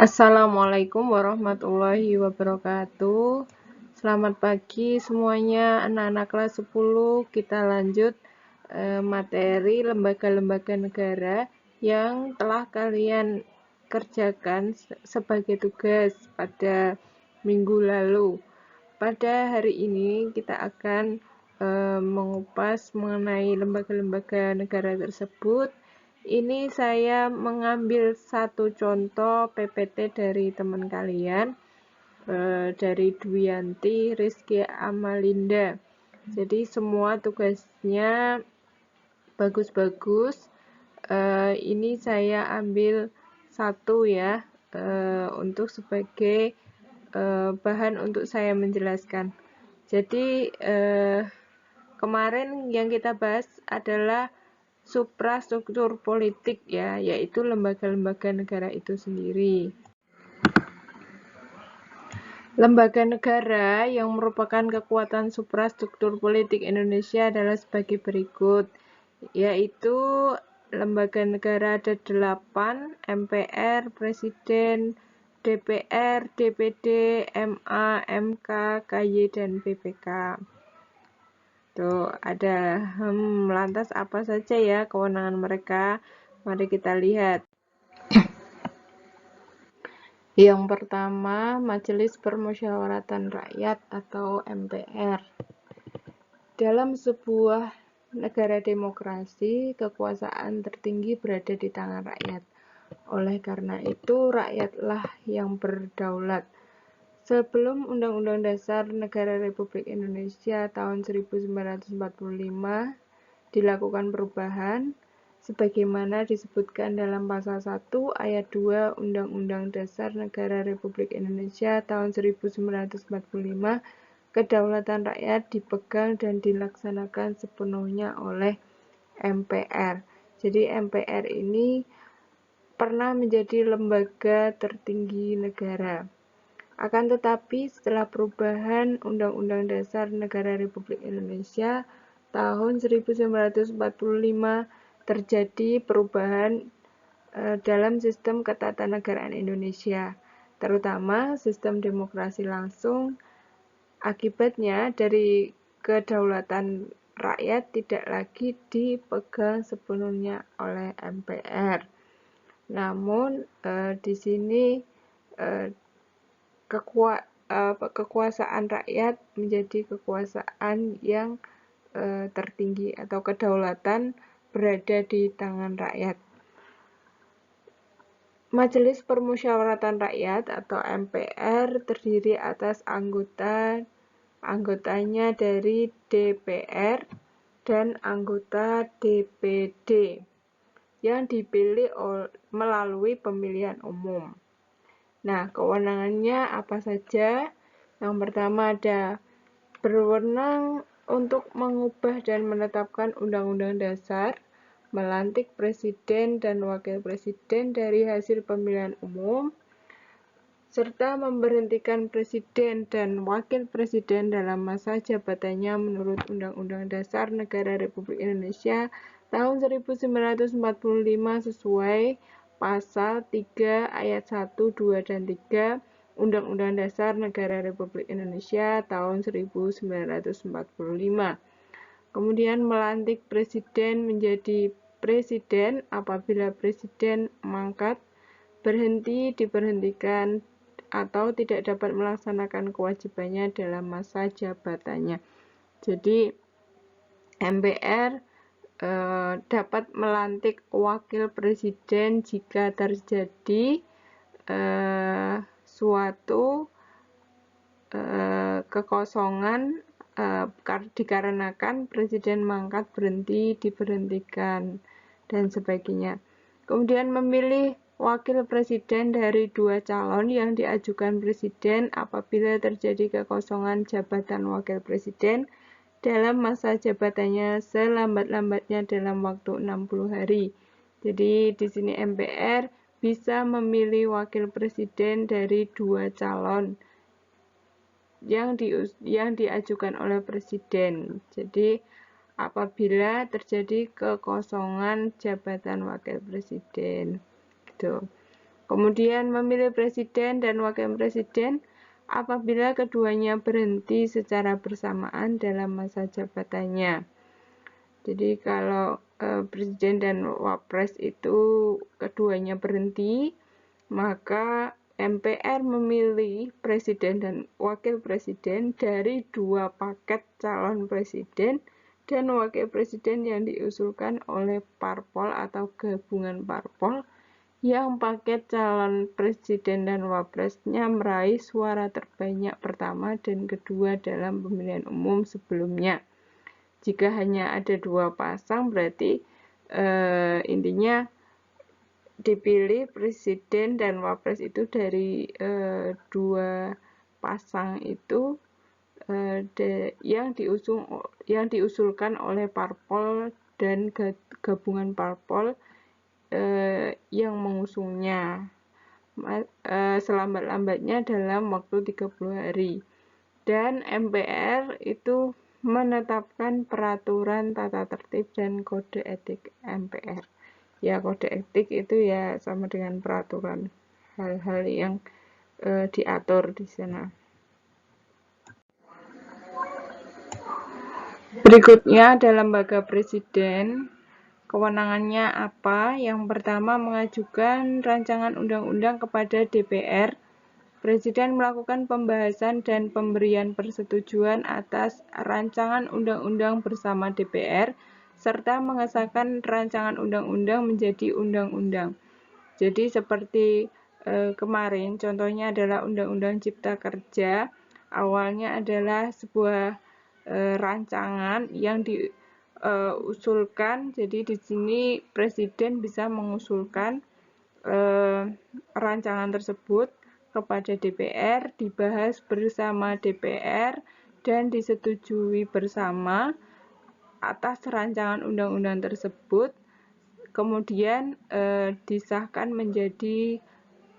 Assalamualaikum warahmatullahi wabarakatuh. Selamat pagi semuanya, anak-anak kelas 10. Kita lanjut materi lembaga-lembaga negara yang telah kalian kerjakan sebagai tugas pada minggu lalu. Pada hari ini kita akan mengupas mengenai lembaga-lembaga negara tersebut. Ini saya mengambil satu contoh PPT dari teman kalian, dari Dwianti Rizky Amalinda. Jadi semua tugasnya bagus-bagus. Ini saya ambil satu ya, untuk sebagai bahan untuk saya menjelaskan. Jadi kemarin yang kita bahas adalah suprastruktur politik ya, yaitu lembaga-lembaga negara itu sendiri. Lembaga negara yang merupakan kekuatan suprastruktur politik Indonesia adalah sebagai berikut, yaitu lembaga negara ada 8, MPR, Presiden, DPR, DPD, MA, MK, KY, dan BPK. Tuh, ada lantas apa saja ya kewenangan mereka? Mari kita lihat. Yang pertama, Majelis Permusyawaratan Rakyat atau MPR. Dalam sebuah negara demokrasi, kekuasaan tertinggi berada di tangan rakyat. Oleh karena itu, rakyatlah yang berdaulat. Sebelum Undang-Undang Dasar Negara Republik Indonesia tahun 1945 dilakukan perubahan, sebagaimana disebutkan dalam Pasal 1 Ayat 2 Undang-Undang Dasar Negara Republik Indonesia tahun 1945, kedaulatan rakyat dipegang dan dilaksanakan sepenuhnya oleh MPR. Jadi MPR ini pernah menjadi lembaga tertinggi negara. Akan tetapi setelah perubahan Undang-Undang Dasar Negara Republik Indonesia tahun 1945 terjadi perubahan dalam sistem ketatanegaraan Indonesia, terutama sistem demokrasi langsung. Akibatnya dari kedaulatan rakyat tidak lagi dipegang sepenuhnya oleh MPR. Namun di sini kekuasaan rakyat menjadi kekuasaan yang tertinggi atau kedaulatan berada di tangan rakyat. Majelis Permusyawaratan Rakyat atau MPR terdiri atas anggotanya dari DPR dan anggota DPD yang dipilih melalui pemilihan umum. Nah, kewenangannya apa saja? Yang pertama ada berwenang untuk mengubah dan menetapkan undang-undang dasar, melantik presiden dan wakil presiden dari hasil pemilihan umum, serta memberhentikan presiden dan wakil presiden dalam masa jabatannya menurut Undang-Undang Dasar Negara Republik Indonesia tahun 1945 sesuai Pasal 3 Ayat 1, 2, dan 3 Undang-Undang Dasar Negara Republik Indonesia tahun 1945. Kemudian melantik presiden menjadi presiden apabila presiden mangkat, berhenti, diberhentikan, atau tidak dapat melaksanakan kewajibannya dalam masa jabatannya. Jadi MPR dapat melantik wakil presiden jika terjadi suatu kekosongan dikarenakan presiden mangkat, berhenti, diberhentikan, dan sebagainya. Kemudian memilih wakil presiden dari 2 calon yang diajukan presiden apabila terjadi kekosongan jabatan wakil presiden dalam masa jabatannya selambat-lambatnya dalam waktu 60 hari. Jadi di sini MPR bisa memilih wakil presiden dari 2 calon yang diajukan oleh presiden. Jadi apabila terjadi kekosongan jabatan wakil presiden gitu. Kemudian memilih presiden dan wakil presiden apabila keduanya berhenti secara bersamaan dalam masa jabatannya. Jadi kalau presiden dan wapres itu keduanya berhenti, maka MPR memilih presiden dan wakil presiden dari 2 paket calon presiden dan wakil presiden yang diusulkan oleh parpol atau gabungan parpol yang paket calon presiden dan wapresnya meraih suara terbanyak pertama dan kedua dalam pemilihan umum sebelumnya. Jika hanya ada 2 pasang, berarti intinya dipilih presiden dan wapres itu dari 2 pasang itu yang diusulkan oleh parpol dan gabungan parpol yang mengusungnya selambat-lambatnya dalam waktu 30 hari. Dan MPR itu menetapkan peraturan tata tertib dan kode etik MPR. Ya, kode etik itu ya sama dengan peraturan, hal-hal yang diatur di sana. Berikutnya ada lembaga presiden. Kewenangannya apa? Yang pertama, mengajukan rancangan undang-undang kepada DPR. Presiden melakukan pembahasan dan pemberian persetujuan atas rancangan undang-undang bersama DPR, serta mengesahkan rancangan undang-undang menjadi undang-undang. Jadi seperti kemarin, contohnya adalah Undang-Undang Cipta Kerja. Awalnya adalah sebuah rancangan yang diusulkan. Jadi di sini presiden bisa mengusulkan rancangan tersebut kepada DPR, dibahas bersama DPR dan disetujui bersama atas rancangan undang-undang tersebut. Kemudian disahkan menjadi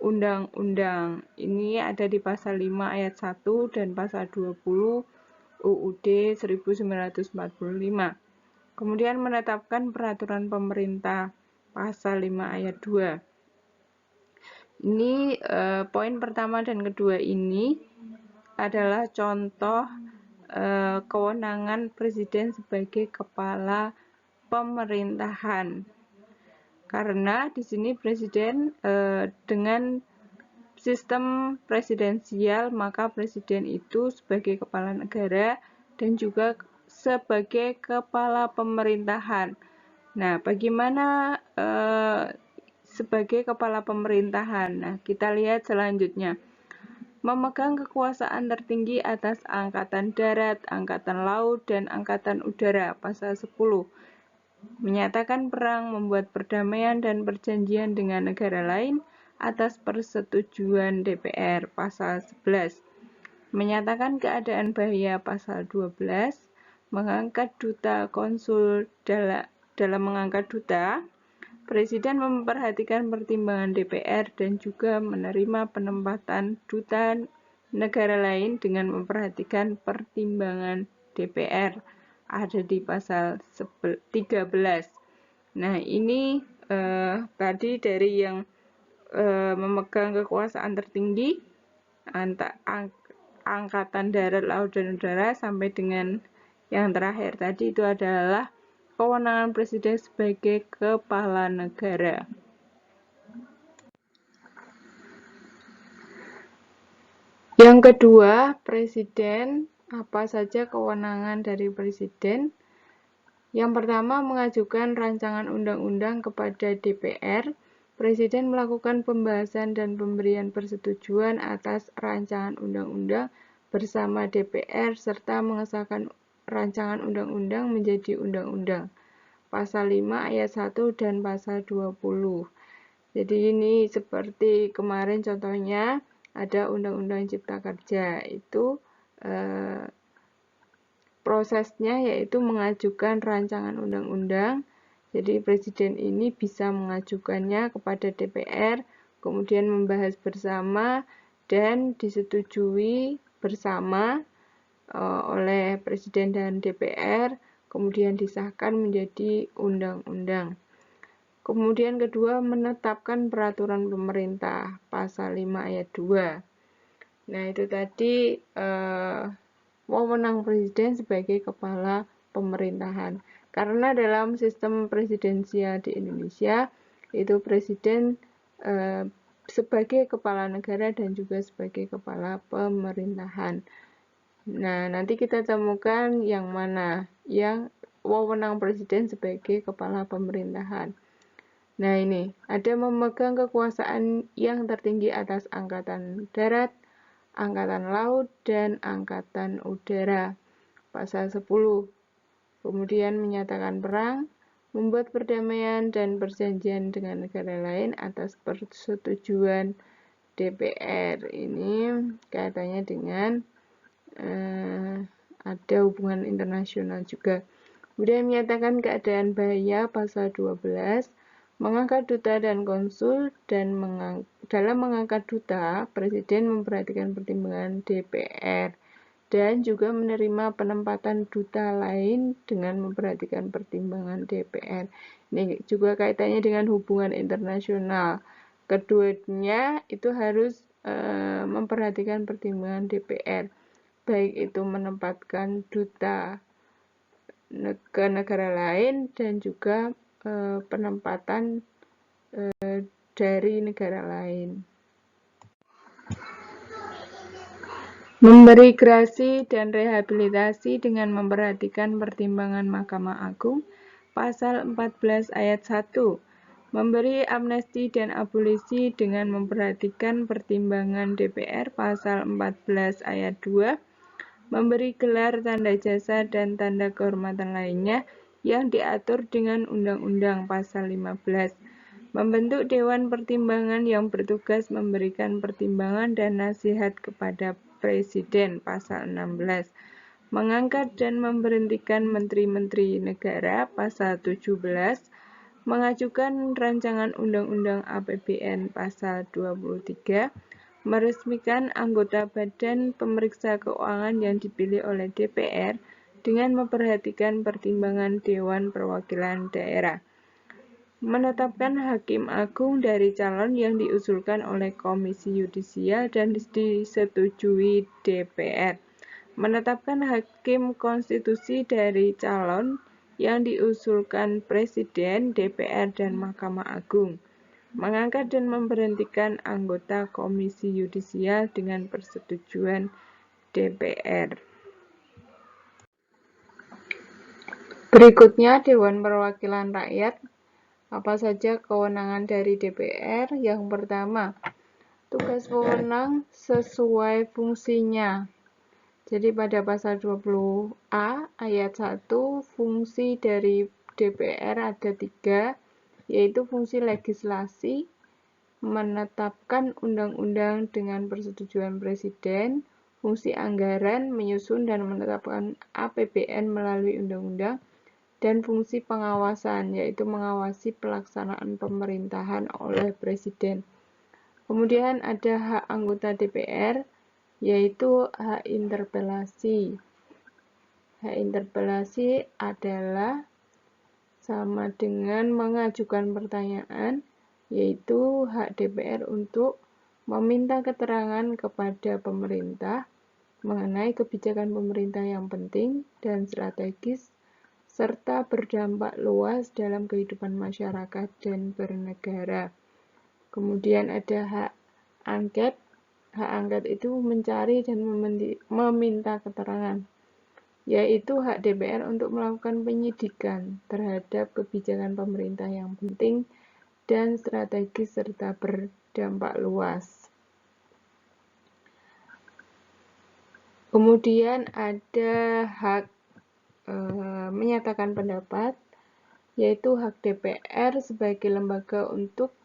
undang-undang. Ini ada di pasal 5 ayat 1 dan pasal 20 UUD 1945. Kemudian menetapkan peraturan pemerintah pasal 5 ayat 2. Ini poin pertama dan kedua ini adalah contoh kewenangan presiden sebagai kepala pemerintahan. Karena di sini presiden dengan sistem presidensial, maka presiden itu sebagai kepala negara dan juga sebagai kepala pemerintahan. Nah, bagaimana sebagai kepala pemerintahan? Nah, kita lihat selanjutnya. Memegang kekuasaan tertinggi atas angkatan darat, angkatan laut, dan angkatan udara, pasal 10. Menyatakan perang, membuat perdamaian dan perjanjian dengan negara lain atas persetujuan DPR, pasal 11. Menyatakan keadaan bahaya, pasal 12. Mengangkat duta konsul dalam mengangkat duta. Presiden memperhatikan pertimbangan DPR dan juga menerima penempatan duta negara lain dengan memperhatikan pertimbangan DPR. Ada di pasal 13. Nah, ini tadi dari yang memegang kekuasaan tertinggi angkatan darat, laut, dan udara sampai dengan yang terakhir tadi itu adalah kewenangan presiden sebagai kepala negara. Yang kedua, presiden. Apa saja kewenangan dari presiden? Yang pertama, mengajukan rancangan undang-undang kepada DPR. Presiden melakukan pembahasan dan pemberian persetujuan atas rancangan undang-undang bersama DPR serta mengesahkan rancangan undang-undang menjadi undang-undang. Pasal 5 ayat 1 dan pasal 20. Jadi ini seperti kemarin contohnya ada Undang-Undang Cipta Kerja. Itu prosesnya yaitu mengajukan rancangan undang-undang. Jadi presiden ini bisa mengajukannya kepada DPR, kemudian membahas bersama dan disetujui bersama oleh presiden dan DPR, kemudian disahkan menjadi undang-undang. Kemudian kedua, menetapkan peraturan pemerintah, pasal 5 ayat 2. Nah, itu tadi wewenang presiden sebagai kepala pemerintahan. Karena dalam sistem presidensial di Indonesia, itu presiden sebagai kepala negara dan juga sebagai kepala pemerintahan. Nah, nanti kita temukan yang mana yang wewenang presiden sebagai kepala pemerintahan. Nah, ini ada memegang kekuasaan yang tertinggi atas angkatan darat, angkatan laut, dan angkatan udara. Pasal 10. Kemudian menyatakan perang, membuat perdamaian dan perjanjian dengan negara lain atas persetujuan DPR. Ini kaitannya dengan ada hubungan internasional juga. Kemudian menyatakan keadaan bahaya, pasal 12, mengangkat duta dan konsul, dan dalam mengangkat duta, Presiden memperhatikan pertimbangan DPR, dan juga menerima penempatan duta lain dengan memperhatikan pertimbangan DPR. Ini juga kaitannya dengan hubungan internasional. Keduanya itu harus memperhatikan pertimbangan DPR, baik itu menempatkan duta ke negara lain dan juga penempatan dari negara lain. Memberi grasi dan rehabilitasi dengan memperhatikan pertimbangan Mahkamah Agung, pasal 14 ayat 1. Memberi amnesti dan abolisi dengan memperhatikan pertimbangan DPR, pasal 14 ayat 2. Memberi gelar, tanda jasa, dan tanda kehormatan lainnya yang diatur dengan Undang-Undang pasal 15. Membentuk Dewan Pertimbangan yang bertugas memberikan pertimbangan dan nasihat kepada Presiden, pasal 16. Mengangkat dan memberhentikan menteri-menteri negara, pasal 17. Mengajukan rancangan Undang-Undang APBN, pasal 23. Meresmikan anggota Badan Pemeriksa Keuangan yang dipilih oleh DPR dengan memperhatikan pertimbangan Dewan Perwakilan Daerah. Menetapkan Hakim Agung dari calon yang diusulkan oleh Komisi Yudisial dan disetujui DPR. Menetapkan Hakim Konstitusi dari calon yang diusulkan Presiden, DPR, dan Mahkamah Agung. Mengangkat dan memberhentikan anggota Komisi Yudisial dengan persetujuan DPR. Berikutnya, Dewan Perwakilan Rakyat. Apa saja kewenangan dari DPR? Yang pertama, tugas wewenang sesuai fungsinya. Jadi pada pasal 20A ayat 1, fungsi dari DPR ada 3, yaitu fungsi legislasi, menetapkan undang-undang dengan persetujuan Presiden, fungsi anggaran, menyusun dan menetapkan APBN melalui undang-undang, dan fungsi pengawasan, yaitu mengawasi pelaksanaan pemerintahan oleh Presiden. Kemudian ada hak anggota DPR, yaitu hak interpelasi. Hak interpelasi adalah sama dengan mengajukan pertanyaan, yaitu hak DPR untuk meminta keterangan kepada pemerintah mengenai kebijakan pemerintah yang penting dan strategis, serta berdampak luas dalam kehidupan masyarakat dan bernegara. Kemudian ada hak angket. Hak angket itu mencari dan meminta keterangan, yaitu hak DPR untuk melakukan penyidikan terhadap kebijakan pemerintah yang penting dan strategis serta berdampak luas. Kemudian ada hak menyatakan pendapat, yaitu hak DPR sebagai lembaga untuk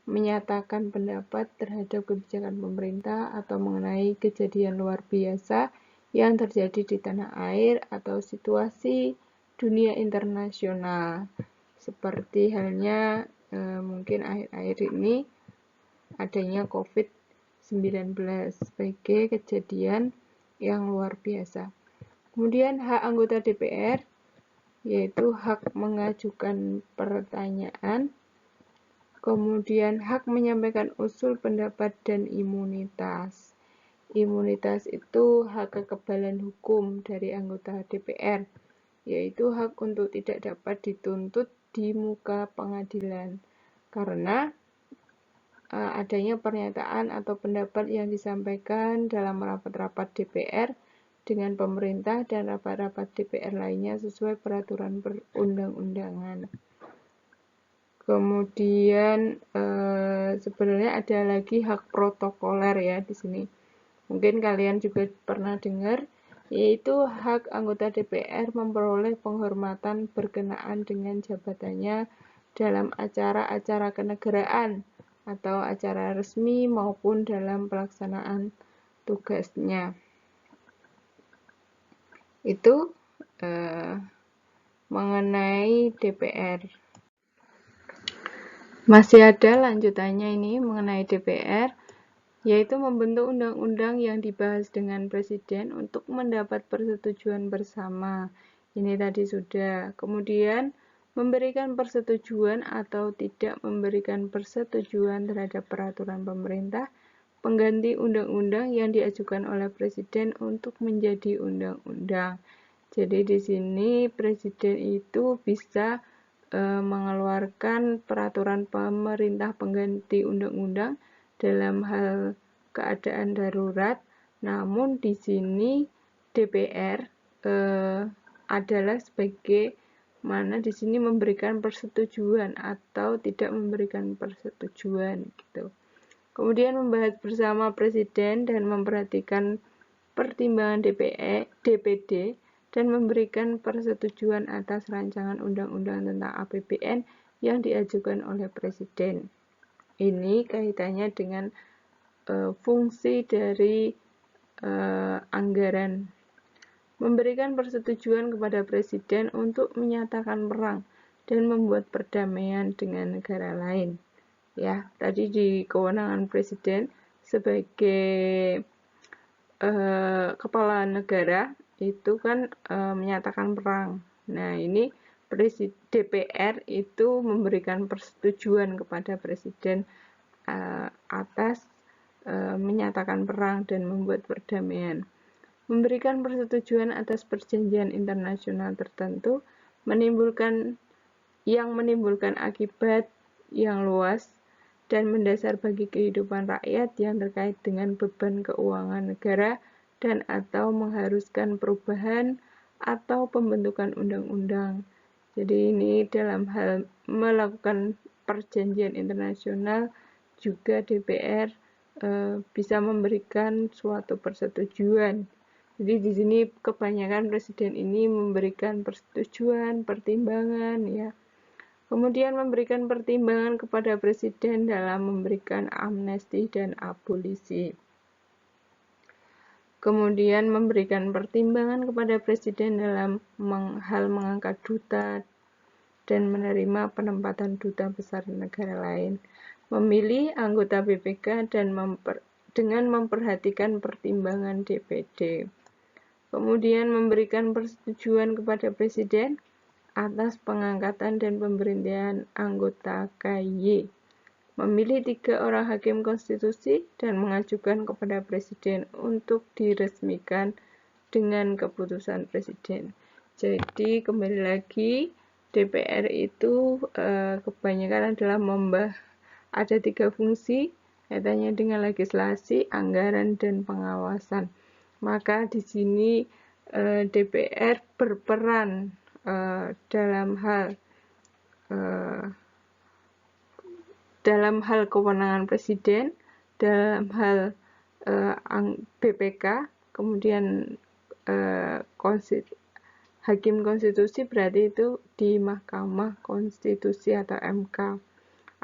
menyatakan pendapat terhadap kebijakan pemerintah atau mengenai kejadian luar biasa yang terjadi di tanah air atau situasi dunia internasional, seperti halnya mungkin akhir-akhir ini adanya COVID-19 sebagai kejadian yang luar biasa. Kemudian hak anggota DPR, yaitu hak mengajukan pertanyaan, Kemudian hak menyampaikan usul, pendapat, dan imunitas. Imunitas itu hak kekebalan hukum dari anggota DPR, yaitu hak untuk tidak dapat dituntut di muka pengadilan karena adanya pernyataan atau pendapat yang disampaikan dalam rapat-rapat DPR dengan pemerintah dan rapat-rapat DPR lainnya sesuai peraturan perundang-undangan. Kemudian sebenarnya ada lagi hak protokoler ya di sini. Mungkin kalian juga pernah dengar, yaitu hak anggota DPR memperoleh penghormatan berkenaan dengan jabatannya dalam acara-acara kenegaraan atau acara resmi maupun dalam pelaksanaan tugasnya. Itu mengenai DPR. Masih ada lanjutannya ini mengenai DPR, yaitu membentuk undang-undang yang dibahas dengan Presiden untuk mendapat persetujuan bersama. Ini tadi sudah. Kemudian memberikan persetujuan atau tidak memberikan persetujuan terhadap peraturan pemerintah pengganti undang-undang yang diajukan oleh Presiden untuk menjadi undang-undang. Jadi di sini Presiden itu bisa mengeluarkan peraturan pemerintah pengganti undang-undang dalam hal keadaan darurat, namun di sini DPR adalah sebagai mana di sini memberikan persetujuan atau tidak memberikan persetujuan gitu. Kemudian membahas bersama Presiden dan memperhatikan pertimbangan DPD dan memberikan persetujuan atas rancangan undang-undang tentang APBN yang diajukan oleh Presiden. Ini kaitannya dengan fungsi dari anggaran. Memberikan persetujuan kepada Presiden untuk menyatakan perang dan membuat perdamaian dengan negara lain. Ya, tadi di kewenangan Presiden sebagai kepala negara itu kan menyatakan perang. Nah, ini DPR itu memberikan persetujuan kepada Presiden atas menyatakan perang dan membuat perdamaian. Memberikan persetujuan atas perjanjian internasional tertentu menimbulkan akibat yang luas dan mendasar bagi kehidupan rakyat yang terkait dengan beban keuangan negara dan atau mengharuskan perubahan atau pembentukan undang-undang. Jadi ini dalam hal melakukan perjanjian internasional juga DPR bisa memberikan suatu persetujuan. Jadi di sini kebanyakan Presiden ini memberikan persetujuan, pertimbangan ya. Kemudian memberikan pertimbangan kepada Presiden dalam memberikan amnesti dan abolisi. Kemudian memberikan pertimbangan kepada Presiden dalam hal mengangkat duta dan menerima penempatan duta besar negara lain. Memilih anggota BPK dan dengan memperhatikan pertimbangan DPD. Kemudian memberikan persetujuan kepada Presiden atas pengangkatan dan pemberhentian anggota KY, memilih 3 orang hakim konstitusi dan mengajukan kepada Presiden untuk diresmikan dengan keputusan Presiden. Jadi kembali lagi DPR itu kebanyakan adalah ada 3 fungsi kaitannya dengan legislasi, anggaran, dan pengawasan. Maka di sini DPR berperan dalam hal kewenangan Presiden, dalam hal BPK, kemudian hakim konstitusi berarti itu di Mahkamah Konstitusi atau MK.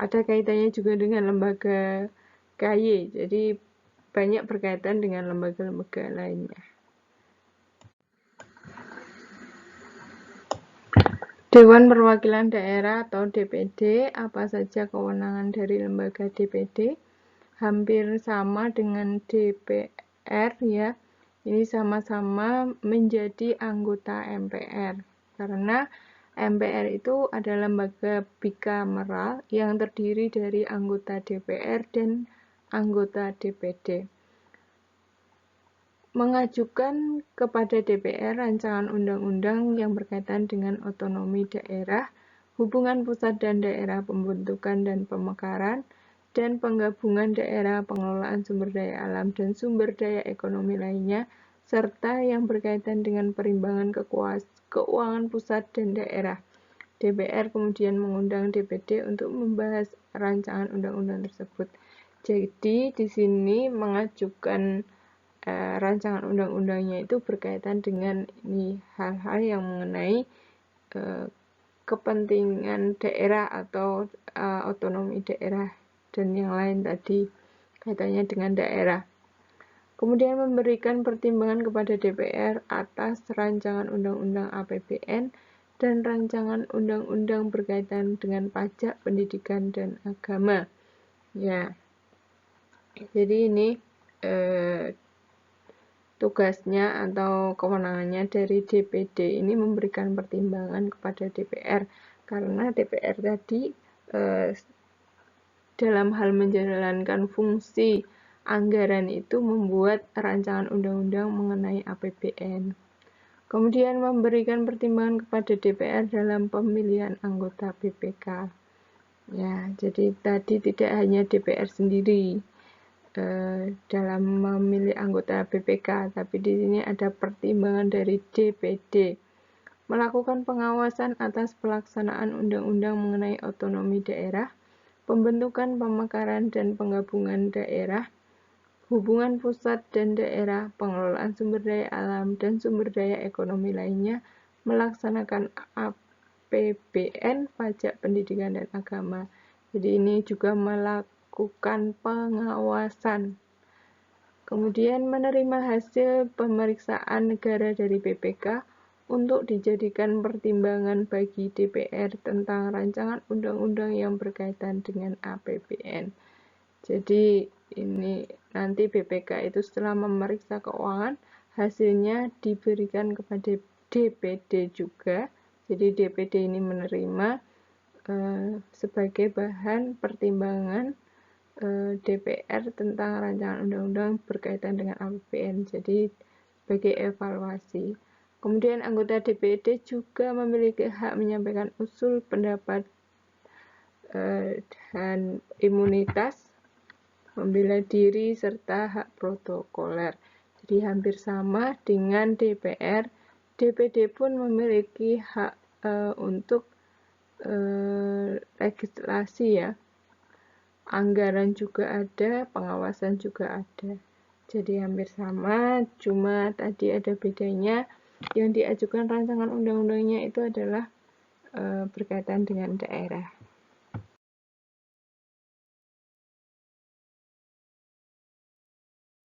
Ada kaitannya juga dengan lembaga KY, jadi banyak berkaitan dengan lembaga-lembaga lainnya. Dewan Perwakilan Daerah atau DPD, apa saja kewenangan dari lembaga DPD? Hampir sama dengan DPR ya. Ini sama-sama menjadi anggota MPR. Karena MPR itu adalah lembaga bikameral yang terdiri dari anggota DPR dan anggota DPD. Mengajukan kepada DPR rancangan undang-undang yang berkaitan dengan otonomi daerah, hubungan pusat dan daerah, pembentukan dan pemekaran, dan penggabungan daerah, pengelolaan sumber daya alam dan sumber daya ekonomi lainnya, serta yang berkaitan dengan perimbangan keuangan pusat dan daerah. DPR kemudian mengundang DPD untuk membahas rancangan undang-undang tersebut. Jadi di sini mengajukan rancangan undang-undangnya itu berkaitan dengan ini hal-hal yang mengenai kepentingan daerah atau otonomi daerah dan yang lain tadi kaitannya dengan daerah. Kemudian memberikan pertimbangan kepada DPR atas rancangan undang-undang APBN dan rancangan undang-undang berkaitan dengan pajak, pendidikan, dan agama. Ya, jadi ini tugasnya atau kewenangannya dari DPD ini memberikan pertimbangan kepada DPR, karena DPR tadi dalam hal menjalankan fungsi anggaran itu membuat rancangan undang-undang mengenai APBN. Kemudian memberikan pertimbangan kepada DPR dalam pemilihan anggota BPK. Ya, jadi tadi tidak hanya DPR sendiri dalam memilih anggota BPK, tapi di sini ada pertimbangan dari DPD. Melakukan pengawasan atas pelaksanaan undang-undang mengenai otonomi daerah, pembentukan, pemekaran, dan penggabungan daerah, hubungan pusat dan daerah, pengelolaan sumber daya alam, dan sumber daya ekonomi lainnya, melaksanakan APBN, pajak, pendidikan, dan agama. Jadi ini juga melakukan pengawasan. Kemudian menerima hasil pemeriksaan negara dari BPK untuk dijadikan pertimbangan bagi DPR tentang rancangan undang-undang yang berkaitan dengan APBN. Jadi ini nanti BPK itu setelah memeriksa keuangan, hasilnya diberikan kepada DPD juga. Jadi DPD ini menerima sebagai bahan pertimbangan DPR tentang rancangan undang-undang berkaitan dengan APBN. Jadi sebagai evaluasi. Kemudian anggota DPD juga memiliki hak menyampaikan usul, pendapat, dan imunitas, membela diri, serta hak protokoler. Jadi hampir sama dengan DPR, DPD pun memiliki hak untuk legislasi ya. Anggaran juga ada, pengawasan juga ada. Jadi hampir sama, cuma tadi ada bedanya. Yang diajukan rancangan undang-undangnya itu adalah berkaitan dengan daerah.